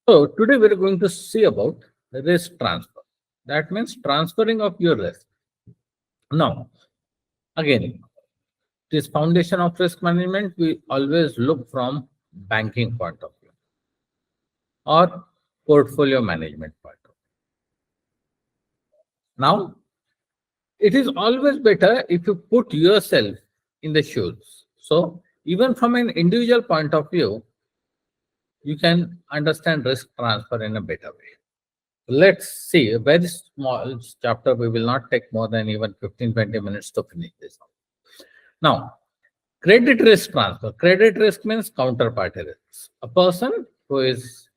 So today we're going to see about risk transfer. That means transferring of your risk. Now, again, this foundation of risk management, we always look from banking point of view or portfolio management point of view. Now, it is always better if you put yourself in the shoes. So even from an individual point of view, you can understand risk transfer in a better way. Let's see a very small chapter. We will not take more than even 15-20 minutes to finish this. Now, credit risk transfer. Credit risk means counterparty risk. A person who is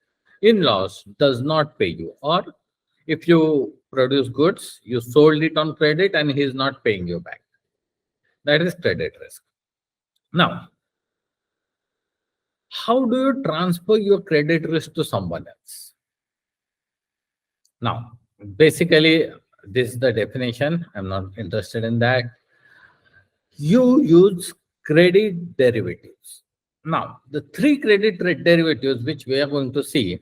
in loss does not pay you, or if you produce goods, you sold it on credit and he is not paying you back. That is credit risk. Now, how do you transfer your credit risk to someone else? Now, basically, this is the definition. I'm not interested in that. You use credit derivatives. Now, the three credit derivatives which we are going to see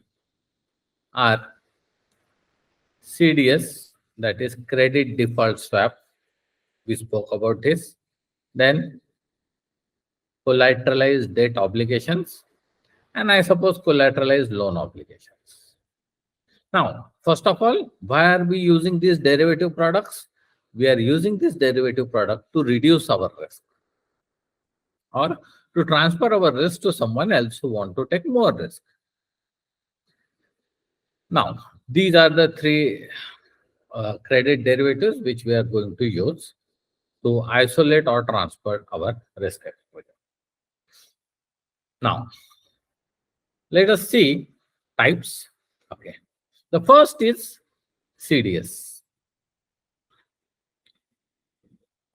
are CDS, that is credit default swap. We spoke about this. Then collateralized debt obligations, and I suppose collateralized loan obligations. Now, first of all, why are we using these derivative products? We are using this derivative product to reduce our risk or to transfer our risk to someone else who want to take more risk. Now, these are the three credit derivatives which we are going to use to isolate or transfer our risk exposure. Now, let us see types. Okay. The first is CDS,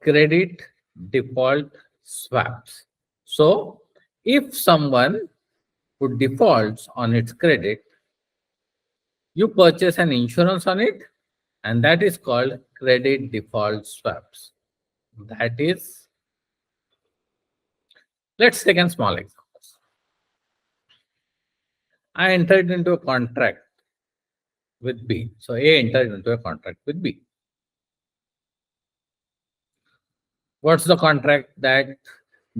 credit default swaps. So, if someone who defaults on its credit, you purchase an insurance on it, and that is called credit default swaps. That is, let's take a small example. I entered into a contract with B. So A entered into a contract with B. What's the contract? That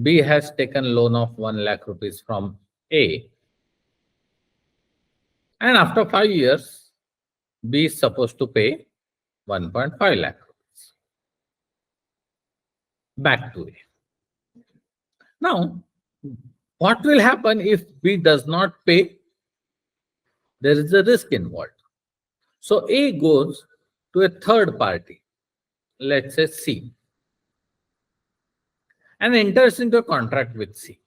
B has taken loan of 1 lakh rupees from A, and after 5 years, B is supposed to pay 1.5 lakh rupees back to A. Now, what will happen if B does not pay? There is a risk involved. So A goes to a third party, let's say C, and enters into a contract with C.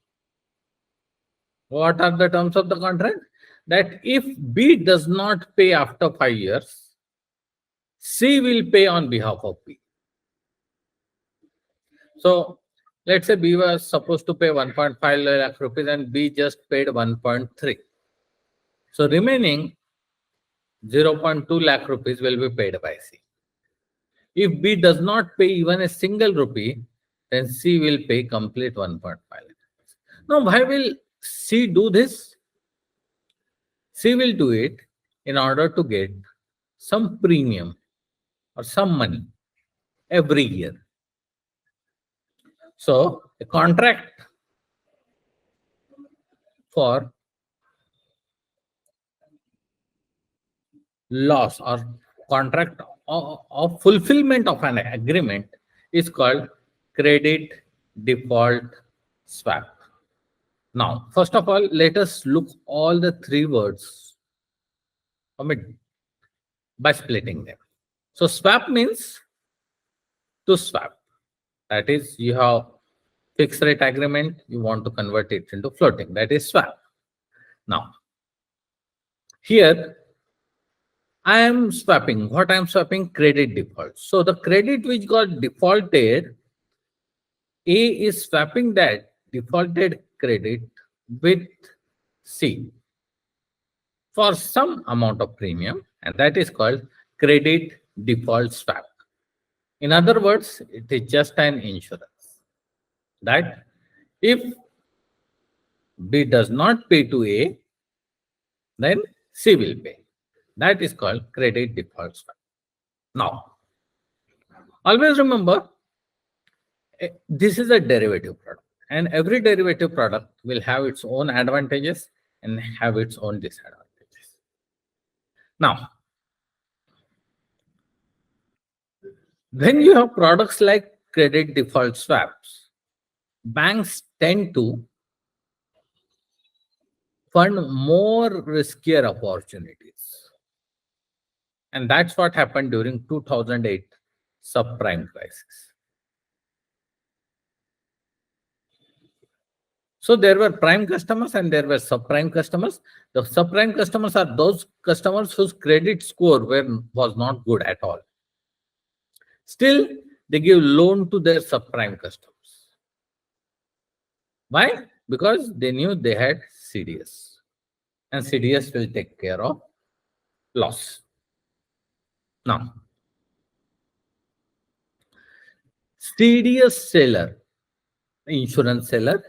What are the terms of the contract? That if B does not pay after 5 years, C will pay on behalf of B. So let's say B was supposed to pay 1.5 lakh rupees and B just paid 1.3. So remaining 0.2 lakh rupees will be paid by C. If B does not pay even a single rupee, then C will pay complete 1.5 lakh rupees. Now, why will C do this? C will do it in order to get some premium or some money every year. So, a contract for loss or contract of fulfillment of an agreement is called credit default swap. Now, first of all, let us look all the three words by splitting them. So, swap means to swap. That is, you have fixed rate agreement, you want to convert it into floating. That is swap. Now, here I am swapping. What I am swapping? Credit default. So the credit which got defaulted, A is swapping that defaulted credit with C for some amount of premium, and that is called credit default swap. In other words, it is just an insurance that if B does not pay to A, then C will pay. That is called credit default swap. Now, always remember, this is a derivative product, and every derivative product will have its own advantages and have its own disadvantages. Now, when you have products like credit default swaps, banks tend to fund more riskier opportunities. And that's what happened during 2008 subprime crisis. So there were prime customers and there were subprime customers. The subprime customers are those customers whose credit score was not good at all. Still, they give loan to their subprime customers. Why? Because they knew they had CDS. And CDS will take care of loss. Now, CDS seller, insurance seller,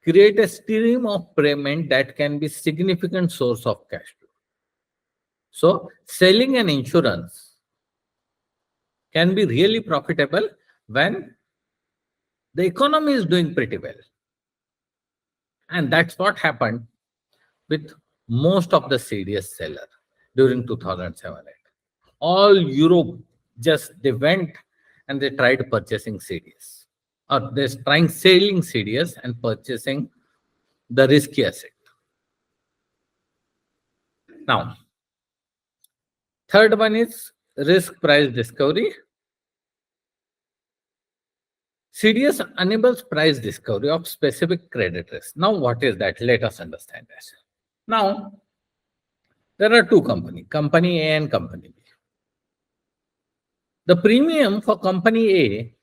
create a stream of payment that can be significant source of cash flow. So, selling an insurance can be really profitable when the economy is doing pretty well. And that's what happened with most of the CDS seller during 2007-8. All Europe they went and they tried purchasing CDS, or they're trying selling CDS and purchasing the risky asset. Now, third one is risk price discovery. CDS enables price discovery of specific credit risk. Now, what is that? Let us understand this. Now, there are two companies, company A and company B. The premium for company A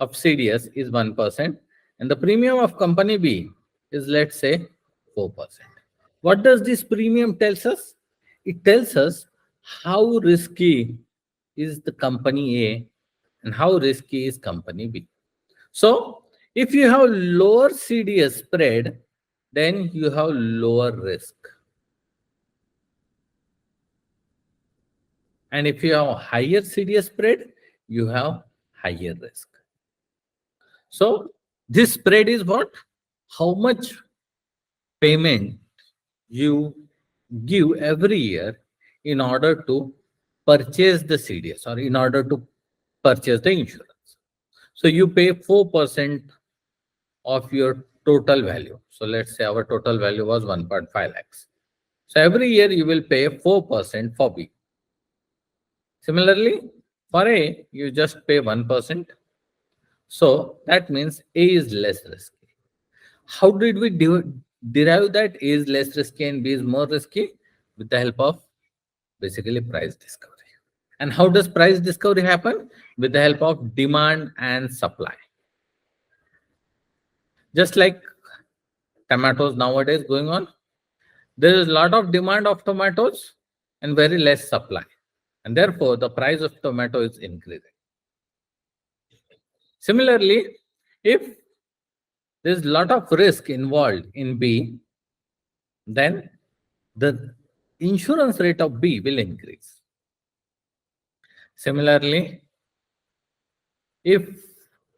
of CDS is 1%, and the premium of company B is, let's say, 4%. What does this premium tells us? It tells us how risky is the company A and how risky is company B. So, if you have lower CDS spread, then you have lower risk. And if you have higher CDS spread, you have higher risk. So, this spread is what? How much payment you give every year in order to purchase the CDS or in order to purchase the insurance. So, you pay 4% of your total value. So, let's say our total value was 1.5 lakhs. So, every year you will pay 4% for B. Similarly, for A, you just pay 1%. So that means A is less risky. How did we derive that A is less risky and B is more risky? With the help of basically price discovery. And how does price discovery happen? With the help of demand and supply. Just like tomatoes nowadays going on, there is a lot of demand of tomatoes and very less supply. And therefore, the price of tomato is increasing. Similarly, if there's a lot of risk involved in B, then the insurance rate of B will increase. Similarly, if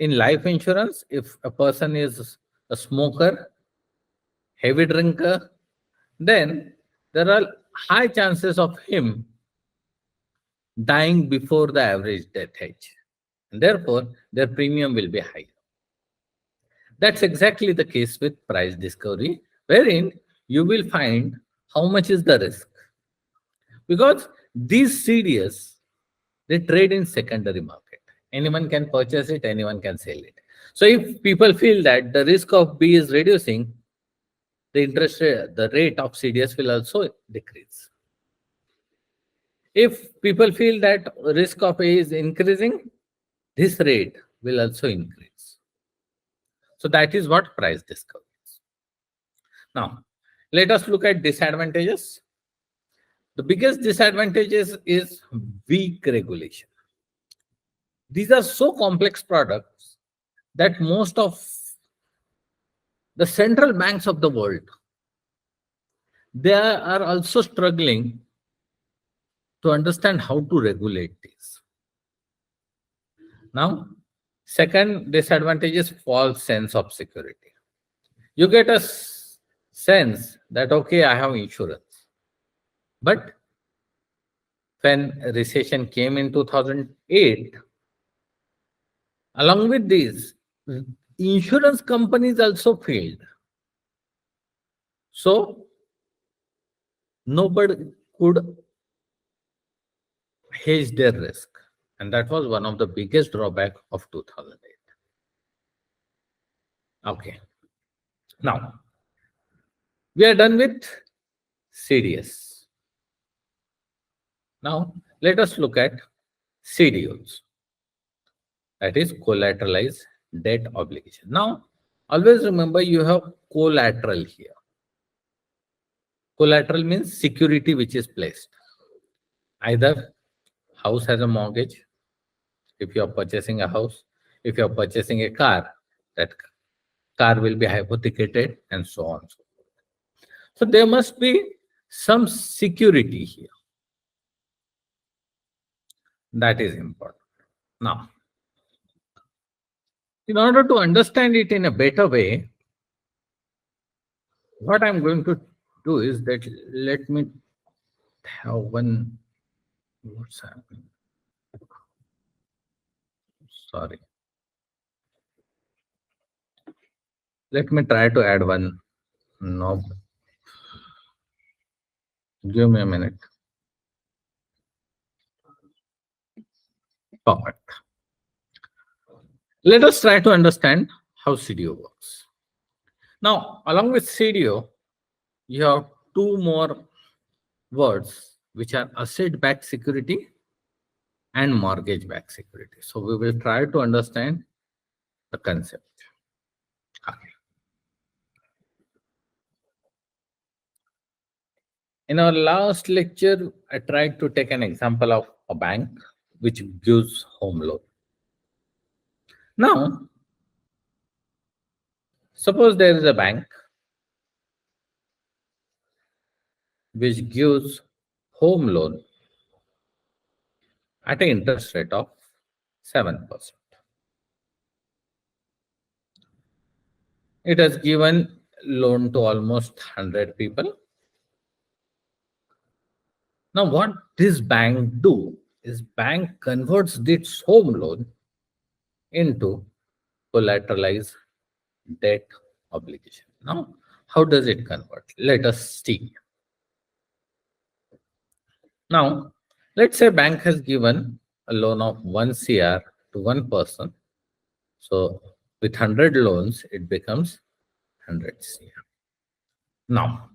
in life insurance, if a person is a smoker, heavy drinker, then there are high chances of him dying before the average death age. And therefore, their premium will be higher. That's exactly the case with price discovery, wherein you will find how much is the risk. Because these CDS, they trade in secondary market. Anyone can purchase it, anyone can sell it. So if people feel that the risk of B is reducing, the interest rate, the rate of CDS will also decrease. If people feel that risk of A is increasing, this rate will also increase. So that is what price discovery is. Now, let us look at disadvantages. The biggest disadvantages is weak regulation. These are so complex products that most of the central banks of the world, they are also struggling to understand how to regulate this. Now, second disadvantage is false sense of security. You get a sense that, okay, I have insurance. But when recession came in 2008, along with this, insurance companies also failed. So nobody could hedge their risk. And that was one of the biggest drawback of 2008. Okay. Now, we are done with CDS. Now, let us look at CDOs. That is collateralized debt obligation. Now, always remember you have collateral here. Collateral means security which is placed. Either house has a mortgage, if you are purchasing a house, if you are purchasing a car, that car will be hypothecated and so on. So there must be some security here. That is important. Now, in order to understand it in a better way, what I'm going to do is that let me have one. What's happening? Sorry. Let me try to add one knob. Give me a minute. Perfect. Let us try to understand how CDO works. Now, along with CDO, you have two more words which are asset-backed security and mortgage-backed security. So we will try to understand the concept. Okay. In our last lecture, I tried to take an example of a bank which gives home loan. Now, suppose there is a bank which gives home loan at an interest rate of 7%. It has given loan to almost 100 people. Now, what this bank do is bank converts its home loan into collateralized debt obligation. Now, how does it convert? Let us see. Now, let's say bank has given a loan of 1 CR to one person. So, with 100 loans, it becomes 100 CR. Now,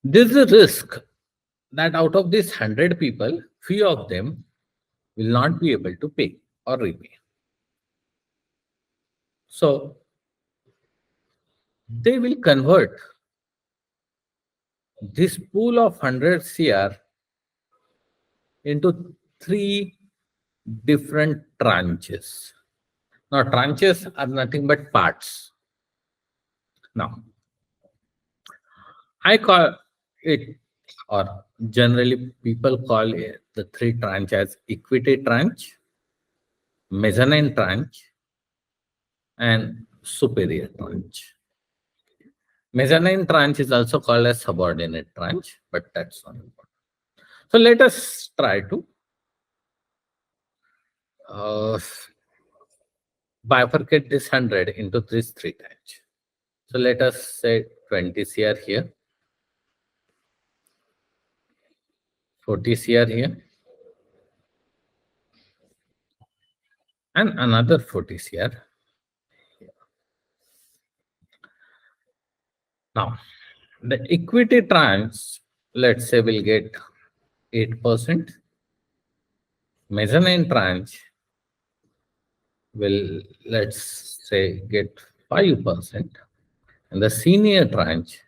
there is a risk that out of these 100 people, few of them will not be able to pay or repay. So, they will convert this pool of 100 CR into three different tranches. Now, tranches are nothing but parts. Now, I call it, or generally people call it, the three tranches as equity tranche, mezzanine tranche, and superior tranche. Mezzanine tranche is also called as subordinate tranche, but that's not important. So let us try to bifurcate this 100 into these three tranches. So let us say 20 CR here, 40 CR here, and another 40 CR here. Now, the equity tranche, let's say, will get 8%. Mezzanine tranche will, let's say, get 5%. And the senior tranche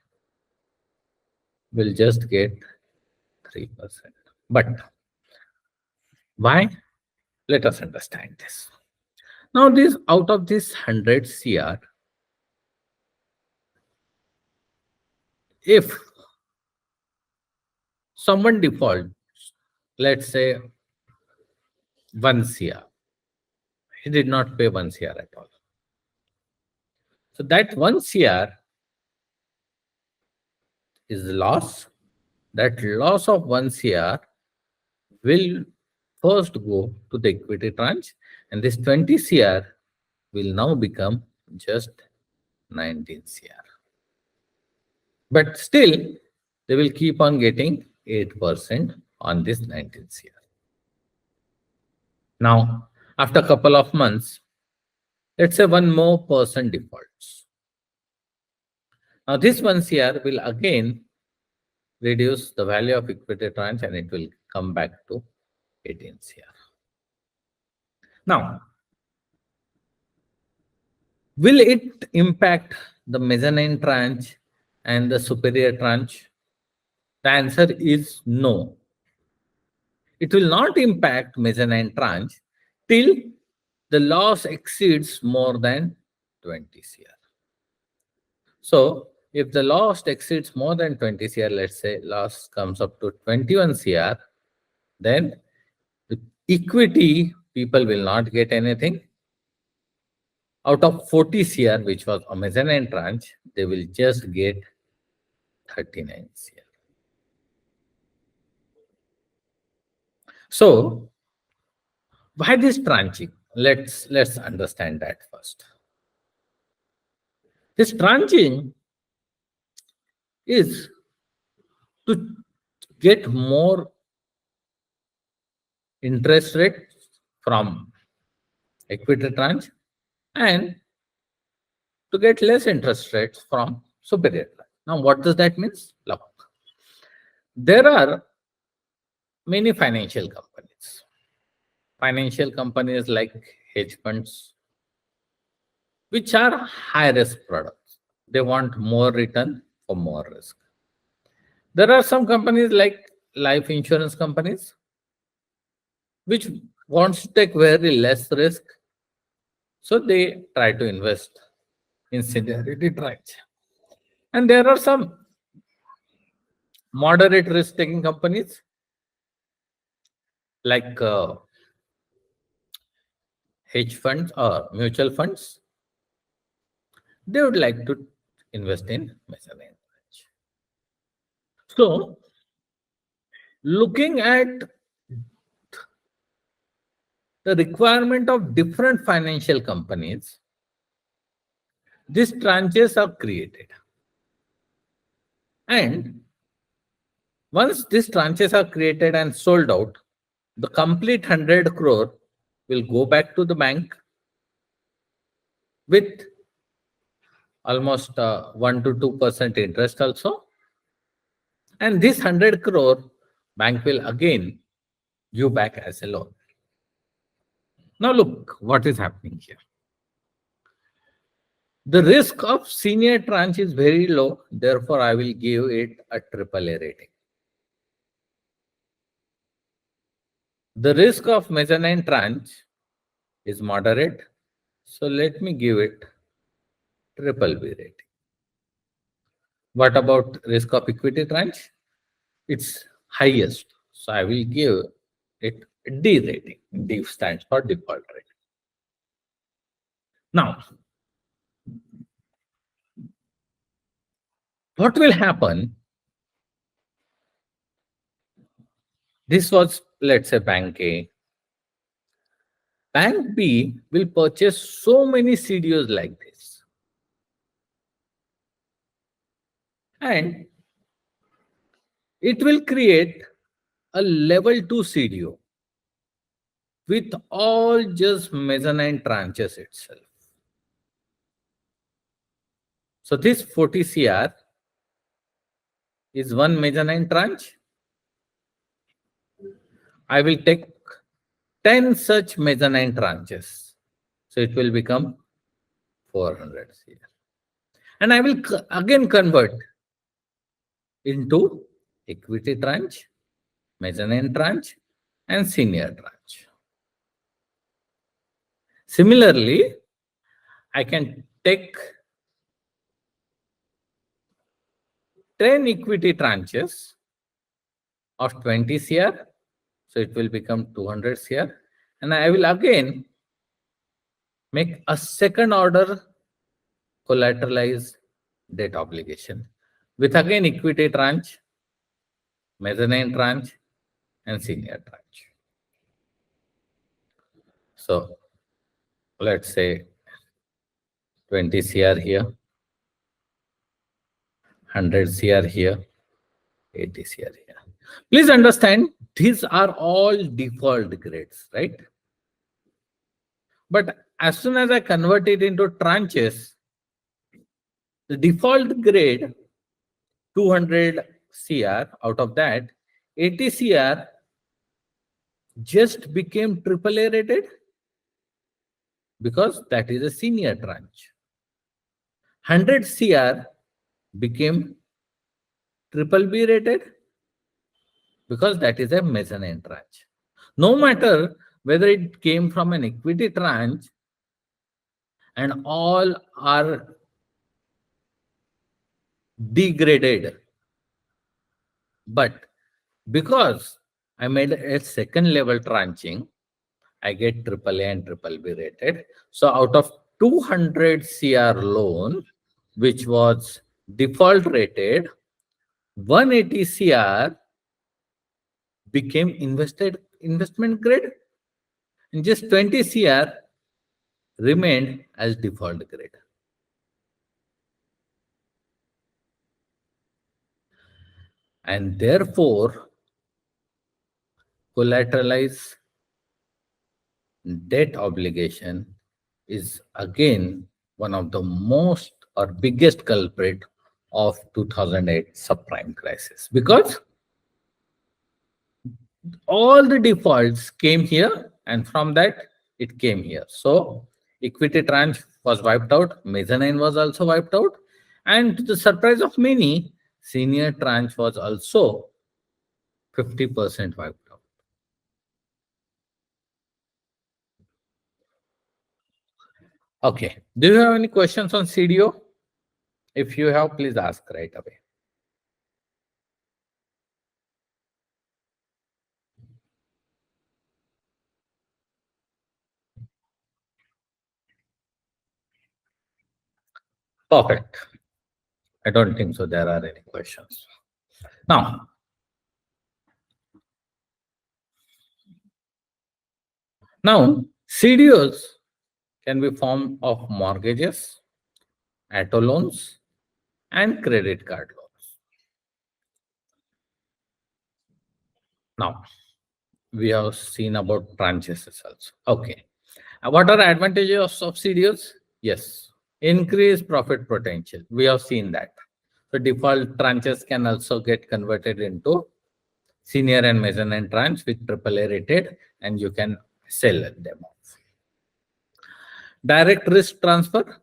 will just get 3%. But why? Let us understand this. Now, this out of this 100 CR, if someone default, let's say 1 CR. He did not pay 1 CR at all. So that 1 CR is loss. That loss of 1 CR will first go to the equity tranche, and this 20 CR will now become just 19 CR. But still, they will keep on getting 8% on this 19 CR. Now, after a couple of months, let's say one more person defaults. Now, this 1 CR will again reduce the value of equity tranche and it will come back to 18 CR. Now, will it impact the mezzanine tranche and the superior tranche? The answer is no. It will not impact mezzanine tranche till the loss exceeds more than 20 CR. So, if the loss exceeds more than 20 CR, let's say loss comes up to 21 CR, then the equity people will not get anything. Out of 40 CR, which was a mezzanine tranche, they will just get 39 CR. So, why this tranching? Let's understand that first. This tranching is to get more interest rate from equity tranche and to get less interest rates from superior tranche. Now, what does that mean? Look, there are many financial companies. Financial companies like hedge funds, which are high risk products. They want more return for more risk. There are some companies like life insurance companies, which wants to take very less risk. So they try to invest in seniority tranche. And there are some moderate risk taking companies like hedge funds or mutual funds. They would like to invest in mezzanine tranche. So, looking at the requirement of different financial companies, these tranches are created. And once these tranches are created and sold out, the complete 100 crore will go back to the bank with almost 1 to 2% interest also. And this 100 crore bank will again give back as a loan. Now look what is happening here. The risk of senior tranche is very low, therefore I will give it a AAA rating. The risk of mezzanine tranche is moderate, so let me give it BBB rating. What about risk of equity tranche? It's highest, so I will give it D rating. D stands for default rating. Now, what will happen? This was, let's say, Bank A. Bank B will purchase so many CDOs like this. And it will create a level 2 CDO with all just mezzanine tranches itself. So this 40 CR is one mezzanine tranche. I will take 10 such mezzanine tranches. So it will become 400 CR. And I will again convert into equity tranche, mezzanine tranche, and senior tranche. Similarly, I can take 10 equity tranches of 20 CR. So it will become 200 CR. And I will again make a second order collateralized debt obligation with again equity tranche, mezzanine tranche, and senior tranche. So let's say 20 CR here, 100 CR here, 80 CR here. Please understand, these are all default grades, right? But as soon as I convert it into tranches, the default grade 200 CR, out of that 80 CR just became AAA rated because that is a senior tranche. 100 CR became BBB rated because that is a mezzanine tranche. No matter whether it came from an equity tranche and all are degraded, but because I made a second level tranching, I get AAA and BBB rated. So out of 200 CR loan, which was default rated, 180 CR became investment grade, and just 20 CR remained as default grade. And therefore, collateralized debt obligation is again one of the most or biggest culprit of 2008 subprime crisis, because all the defaults came here and from that it came here. So equity tranche was wiped out, mezzanine was also wiped out, and to the surprise of many, senior tranche was also 50% wiped out. Okay, do you have any questions on CDO? If you have, please ask right away. Perfect. I don't think so there are any questions. Now, CDOs can be formed of mortgages, auto loans, and credit card loans. Now, we have seen about tranches also. Okay. What are the advantages of CDOs? Yes. Increase profit potential. We have seen that. So default tranches can also get converted into senior and mezzanine tranche with AAA rated, and you can sell them off. Direct risk transfer.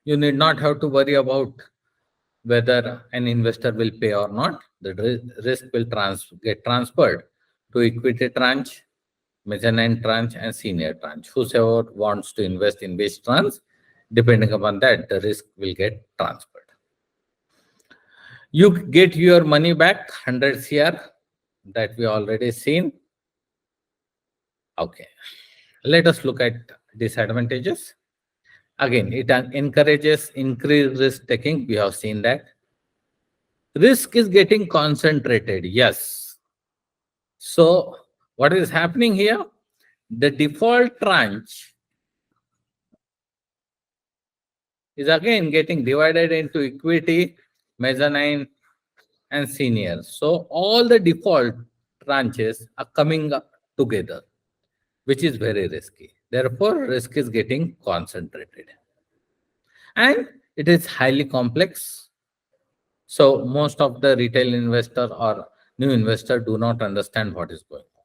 You need not have to worry about whether an investor will pay or not. The risk will get transferred to equity tranche, mezzanine tranche, and senior tranche. Whosoever wants to invest in which tranche, depending upon that, the risk will get transferred. You get your money back, 100 CR, that we already seen. Okay, let us look at disadvantages. Again, it encourages increased risk taking. We have seen that. Risk is getting concentrated. Yes. So what is happening here? The default tranche is again getting divided into equity, mezzanine, and senior. So all the default tranches are coming up together, which is very risky. Therefore, risk is getting concentrated. And it is highly complex. So most of the retail investor or new investor do not understand what is going on.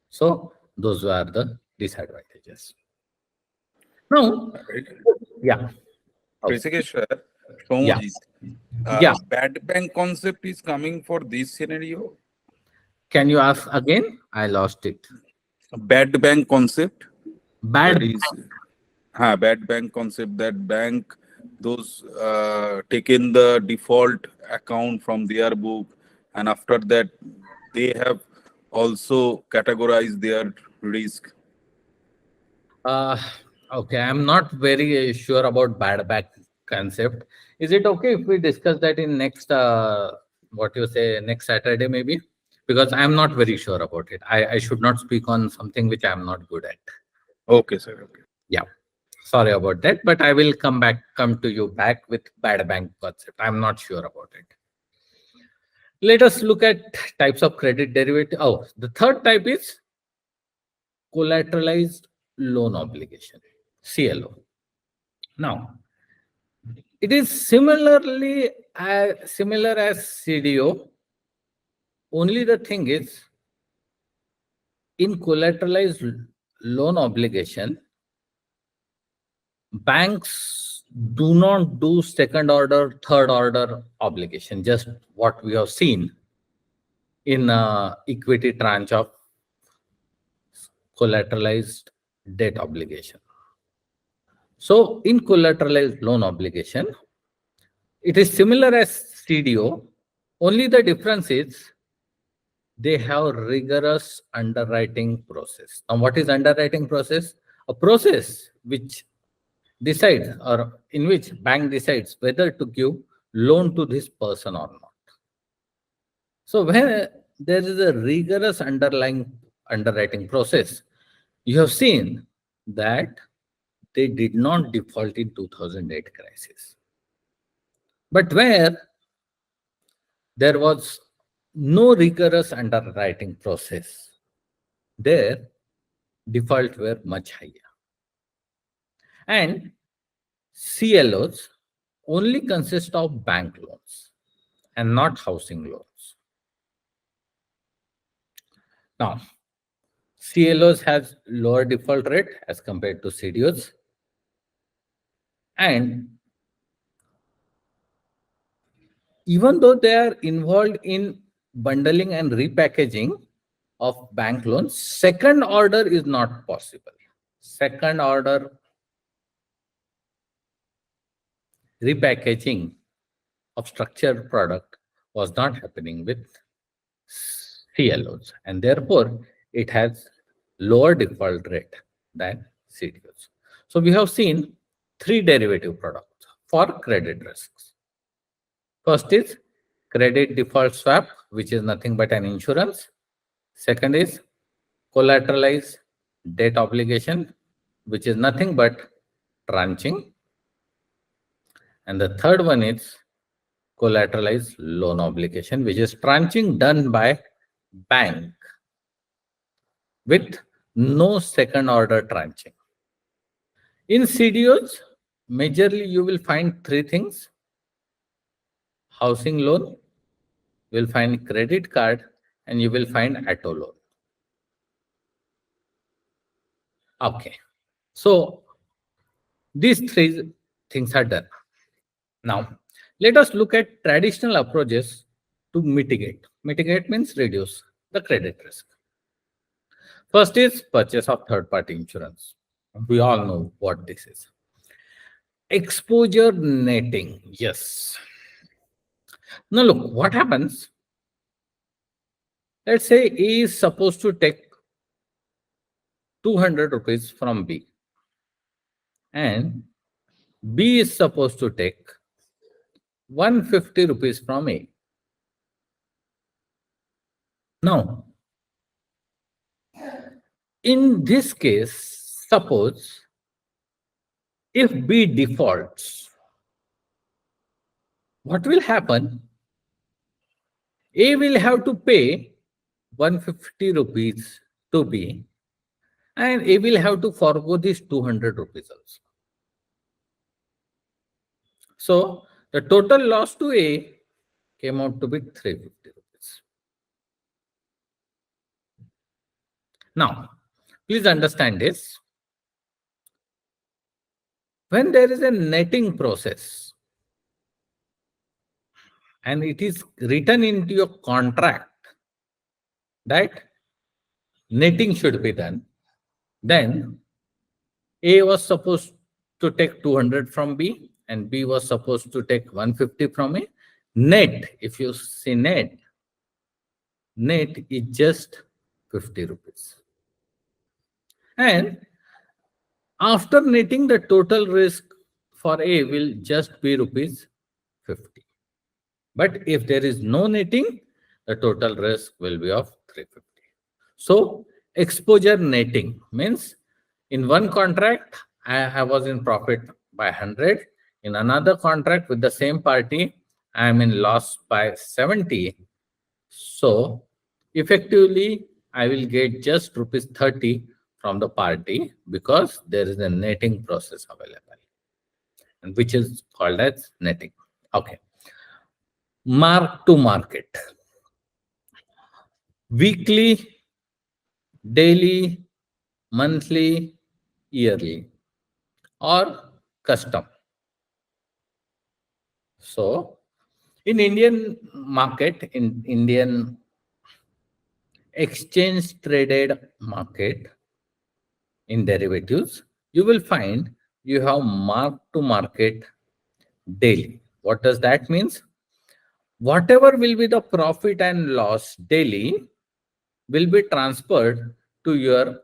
So those were the disadvantages. Now, yeah. Prisikeshwar, Yeah. Shomujit, bad bank concept is coming for this scenario. Can you ask again? I lost it. Bad bank concept. Bad. That is, bad bank concept. That bank, those taken the default account from their book and after that, they have also categorized their risk. Uh, okay, I'm not very sure about bad back concept. Is it okay if we discuss that in next, what you say, next Saturday maybe? Because I'm not very sure about it. I should not speak on something which I'm not good at. Okay, sir. Okay. Yeah, sorry about that, but I will come to you back with bad bank concept. I'm not sure about it. Let us look at types of credit derivative. Oh, the third type is collateralized loan obligation, CLO. Now, it is similar as CDO. Only the thing is, in collateralized loan obligation, banks do not do second order, third order obligation, just what we have seen in equity tranche of collateralized debt obligation. So in collateralized loan obligation, it is similar as CDO, only the difference is they have rigorous underwriting process. Now, what is underwriting process? A process which decides or in which bank decides whether to give loan to this person or not. So when there is a rigorous underlying underwriting process, you have seen that they did not default in 2008 crisis. But where there was no rigorous underwriting process, their default were much higher. And CLOs only consist of bank loans and not housing loans. Now, CLOs has lower default rate as compared to CDOs, and even though they are involved in bundling and repackaging of bank loans, second order is not possible. Second order repackaging of structured product was not happening with CLOs, and therefore it has lower default rate than CDOs. So we have seen three derivative products for credit risks. First is credit default swap, which is nothing but an insurance. Second is collateralized debt obligation, which is nothing but tranching. And the third one is collateralized loan obligation, which is tranching done by bank with no second order tranching. In CDOs, majorly you will find three things: housing loan, you will find credit card, and you will find auto loan. Okay, so these three things are done. Now, let us look at traditional approaches to mitigate. Mitigate means reduce the credit risk. First is purchase of third-party insurance. We all know what this is. Exposure netting, yes. Now look, what happens? Let's say A is supposed to take 200 rupees from B, and B is supposed to take 150 rupees from A. Now, in this case, suppose if B defaults, what will happen? A will have to pay 150 rupees to B, and A will have to forgo this 200 rupees also. So the total loss to A came out to be 350 rupees. Now, please understand this. When there is a netting process and it is written into your contract that netting should be done, then A was supposed to take 200 from B and B was supposed to take 150 from A. Net, if you see net, net is just 50 rupees. And after netting, the total risk for A will just be rupees 50. But if there is no netting, the total risk will be of 350. So exposure netting means in one contract, I was in profit by 100. In another contract with the same party, I am in loss by 70. So effectively, I will get just rupees 30 from the party because there is a netting process available, and which is called as netting. Okay. Mark to market. Weekly, daily, monthly, yearly, or custom. So in Indian market, in Indian exchange traded market, in derivatives, you will find you have mark to market daily. What does that means? Whatever will be the profit and loss daily will be transferred to your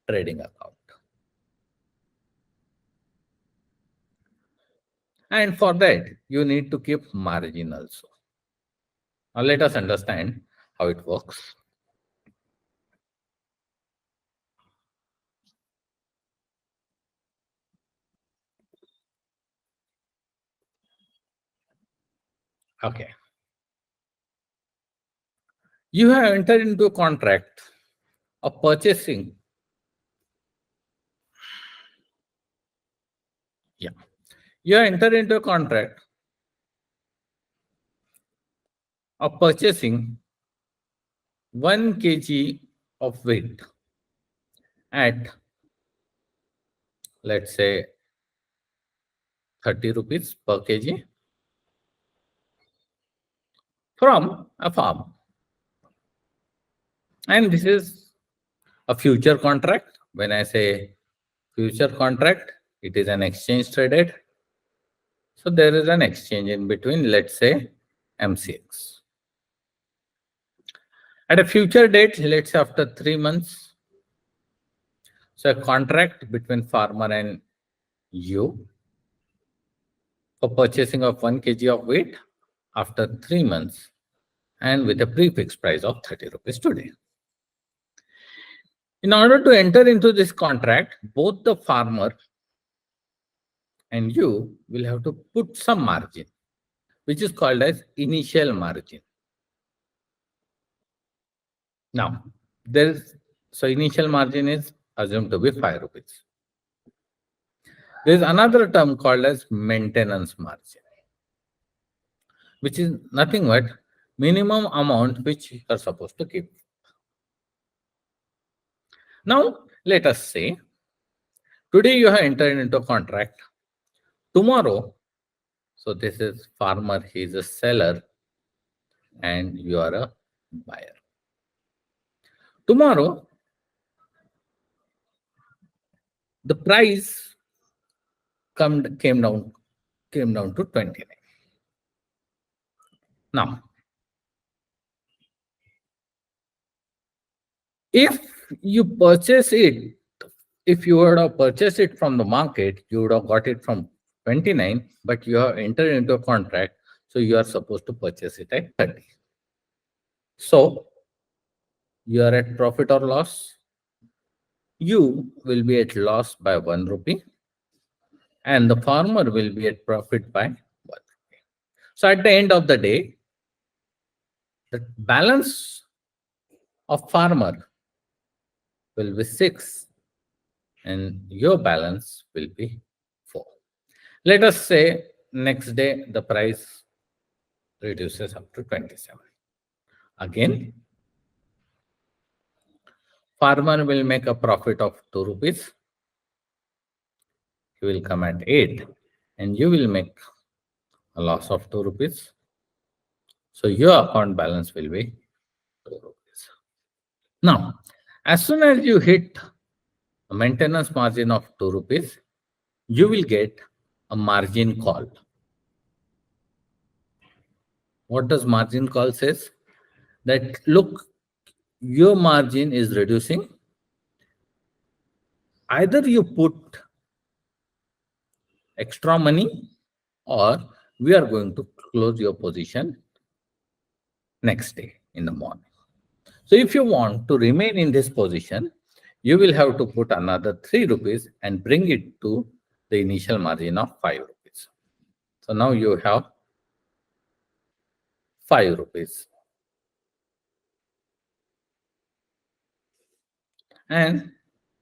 trading account. And for that, you need to keep margin also. Now let us understand how it works. Okay. You have entered into a contract of purchasing. Yeah. You have entered into a contract of purchasing 1 kg of wheat at, let's say, 30 rupees per kg from a farm. And this is a future contract. When I say future contract, it is an exchange traded. So there is an exchange in between, let's say MCX. At a future date, let's say after 3 months, so a contract between farmer and you for purchasing of 1 kg of wheat after 3 months and with a prefix price of 30 rupees today. In order to enter into this contract, both the farmer and you will have to put some margin, which is called as initial margin. Now, so initial margin is assumed to be 5 rupees. There is another term called as maintenance margin, which is nothing but minimum amount which you are supposed to keep. Now, let us say today you have entered into a contract. Tomorrow, so this is farmer, he is a seller and you are a buyer. Tomorrow, the price came down to 29. Now, if you purchase it, if you would have purchased it from the market, you would have got it from 29, but you have entered into a contract, so you are supposed to purchase it at 30. So, you are at profit or loss. You will be at loss by 1 rupee, and the farmer will be at profit by 1 rupee. So, at the end of the day, the balance of farmer will be 6 and your balance will be 4. Let us say next day the price reduces up to 27. Again, farmer will make a profit of 2 rupees. He will come at 8 and you will make a loss of 2 rupees. So your account balance will be 2 rupees. Now, as soon as you hit a maintenance margin of 2 rupees, you will get a margin call. What does margin call says? That look, your margin is reducing, either you put extra money or we are going to close your position next day in the morning. So if you want to remain in this position, you will have to put another 3 rupees and bring it to the initial margin of 5 rupees. So now you have 5 rupees. And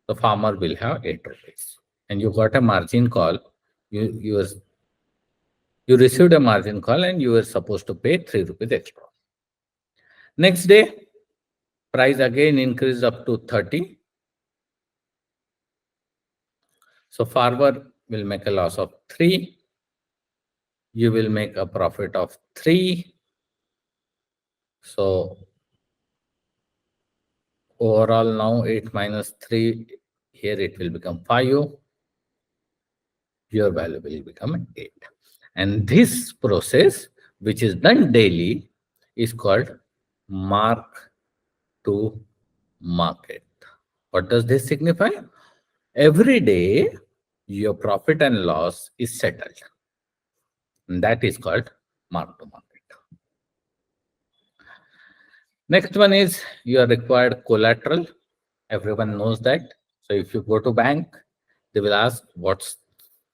the farmer will have 8 rupees. And you got a margin call. You received a margin call and you were supposed to pay 3 rupees extra. Next day, price again increased up to 30. So farmer will make a loss of 3. You will make a profit of 3. So overall now 8 minus 3, here it will become 5. Your value will become 8. And this process, which is done daily, is called mark to market. What does this signify? Every day, your profit and loss is settled. And that is called mark to market. Next one is your required collateral. Everyone knows that. So if you go to bank, they will ask, what's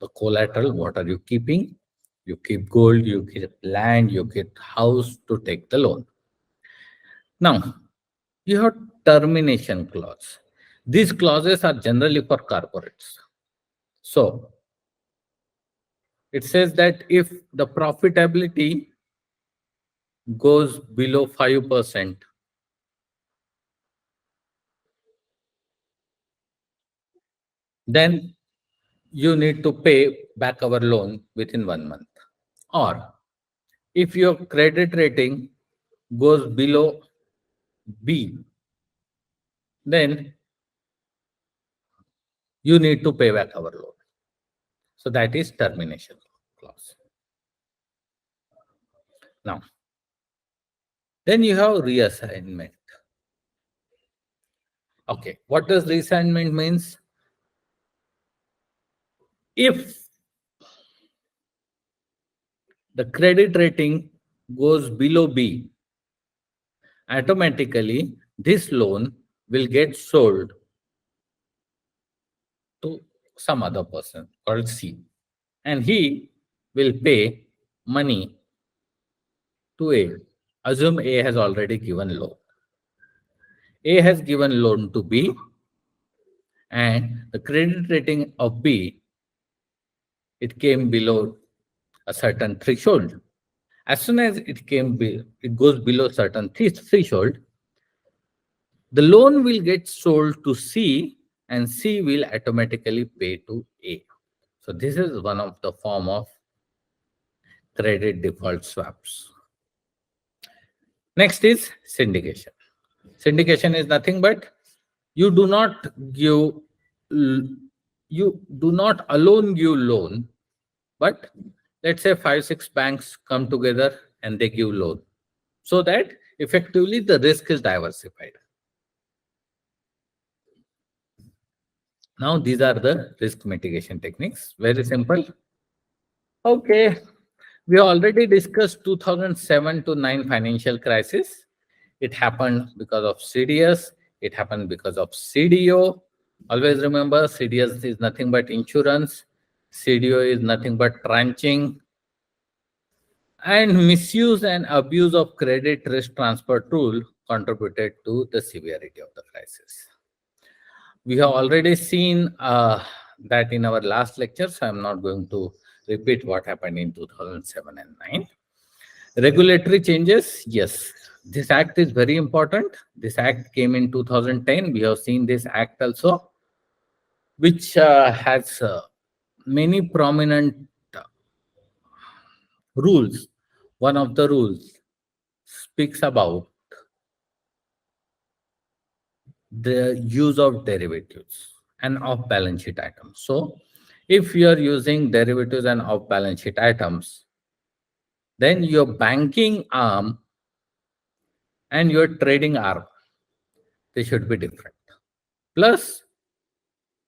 the collateral? What are you keeping? You keep gold, you keep land, you keep house to take the loan. Now, you have termination clause. These clauses are generally for corporates. So, it says that if the profitability goes below 5%, then you need to pay back our loan within 1 month. Or if your credit rating goes below B, then you need to pay back our loan. So that is termination clause. Now, then you have reassignment. Okay, what does reassignment means? If the credit rating goes below B, automatically this loan will get sold to some other person called C, and he will pay money to A. Assume A has already given loan. A has given loan to B, and the credit rating of B, it came below a certain threshold. As soon as it goes below certain threshold, the loan will get sold to C and C will automatically pay to A. So this is one of the form of credit default swaps. Next is syndication. Syndication is nothing but you do not alone give loan, but let's say 5-6 banks come together and they give loan, so that effectively the risk is diversified. Now these are the risk mitigation techniques. Very simple. Okay, we already discussed 2007 to 9 financial crisis. It happened because of CDS. It happened because of CDO. Always remember, CDS is nothing but insurance. CDO is nothing but tranching. And misuse and abuse of credit risk transfer tool contributed to the severity of the crisis. We have already seen that in our last lecture, so I'm not going to repeat what happened in 2007 and 9. Regulatory changes, yes. This act is very important. This act came in 2010. We have seen this act also, which has many prominent rules. One of the rules speaks about the use of derivatives and off-balance sheet items. So, if you are using derivatives and off-balance sheet items, then your banking arm and your trading arm They should be different. Plus,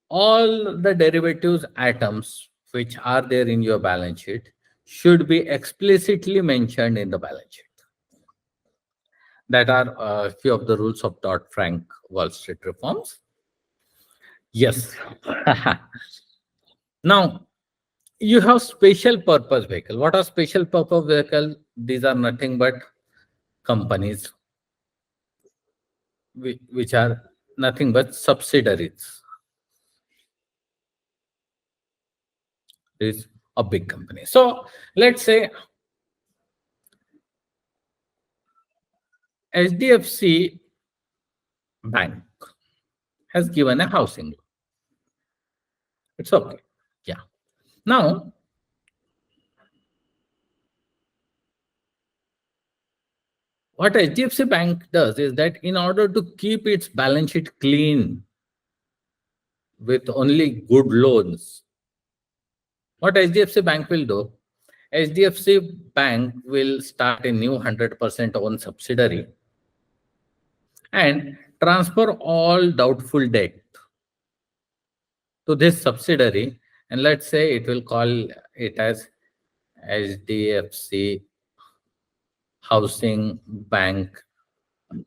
all the derivatives items which are there in your balance sheet should be explicitly mentioned in the balance sheet. That are a few of the rules of Dodd-Frank Wall Street reforms. Yes. Now, you have special purpose vehicle. What are special purpose vehicle? These are nothing but companies which are nothing but subsidiaries. Is a big company. So let's say HDFC Bank has given a housing loan. It's okay. Yeah. Now, what HDFC Bank does is that in order to keep its balance sheet clean with only good loans, what HDFC Bank will do? HDFC Bank will start a new 100% owned subsidiary and transfer all doubtful debt to this subsidiary, and let's say it will call it as HDFC Housing Bank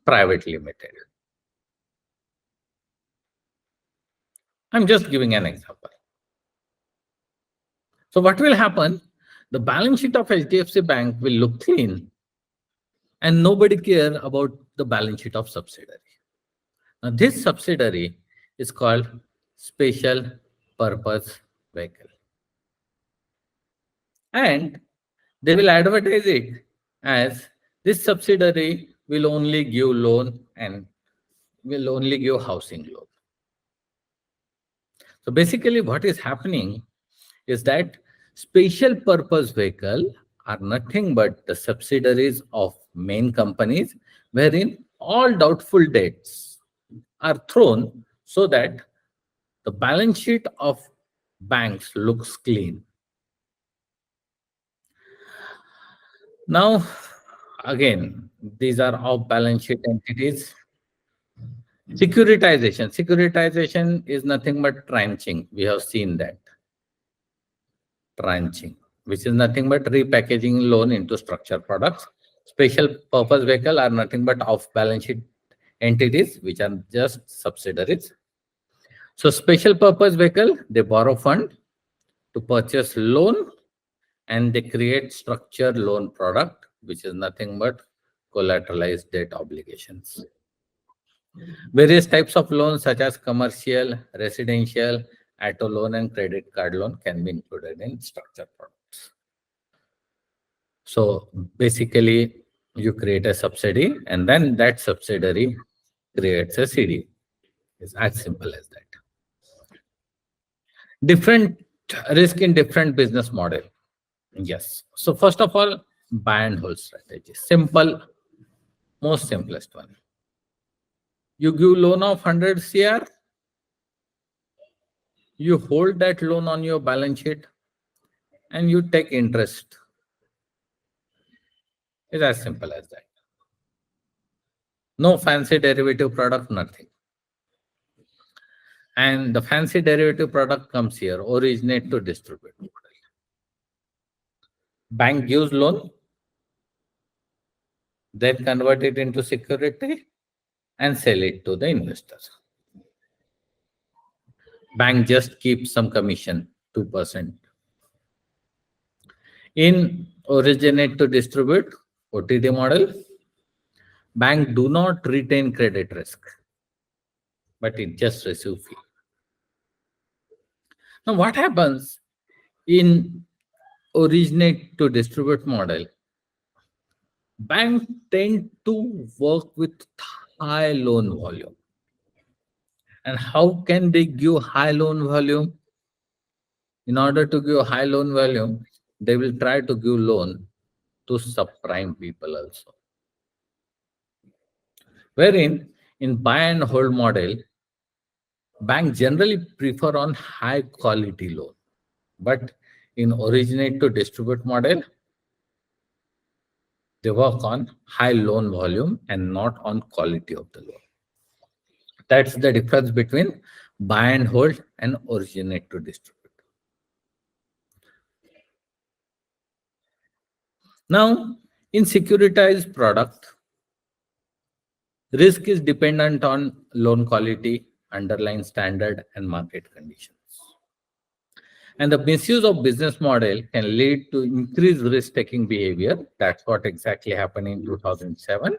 Private Limited. I'm just giving an example. So what will happen? The balance sheet of HDFC Bank will look clean and nobody care about the balance sheet of subsidiary. Now this subsidiary is called special purpose vehicle. And they will advertise it as this subsidiary will only give loan and will only give housing loan. So basically what is happening is that special purpose vehicle are nothing but the subsidiaries of main companies wherein all doubtful debts are thrown so that the balance sheet of banks looks clean. Now, again, these are off balance sheet entities. Securitization. Securitization is nothing but tranching. We have seen that. Tranching, which is nothing but repackaging loan into structured products. Special purpose vehicle are nothing but off balance sheet entities, which are just subsidiaries. So special purpose vehicle, they borrow fund to purchase loan and they create structured loan product, which is nothing but collateralized debt obligations. Various types of loans such as commercial, residential, auto loan and credit card loan can be included in structured products. So basically you create a subsidy and then that subsidiary creates a CD. It's as simple as that. Different risk in different business model. Yes. So first of all, buy and hold strategy. Simple, most simplest one. You give loan of 100 CR, you hold that loan on your balance sheet and you take interest. It's as simple as that. No fancy derivative product, nothing. And the fancy derivative product comes here, originate to distribute model. Bank gives loan, then convert it into security and sell it to the investors. Bank just keeps some commission, 2%. In originate to distribute, OTD model, bank do not retain credit risk, but it just receives fee. Now what happens in originate to distribute model? Banks tend to work with high loan volume. And how can they give high loan volume? In order to give high loan volume, they will try to give loan to subprime people also. Wherein in buy and hold model, banks generally prefer on high quality loan. But in originate to distribute model, they work on high loan volume and not on quality of the loan. That's the difference between buy and hold and originate to distribute. Now, in securitized product, risk is dependent on loan quality, underlying standard, and market conditions. And the misuse of business model can lead to increased risk-taking behavior. That's what exactly happened in 2007,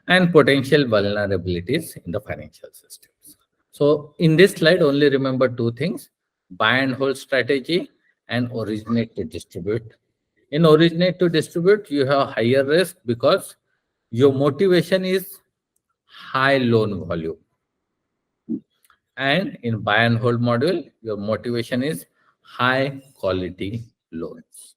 and potential vulnerabilities in the financial systems. So in this slide, only remember two things: buy and hold strategy and originate to distribute. In originate to distribute, you have higher risk because your motivation is high loan volume. And in buy and hold module, your motivation is high quality loans.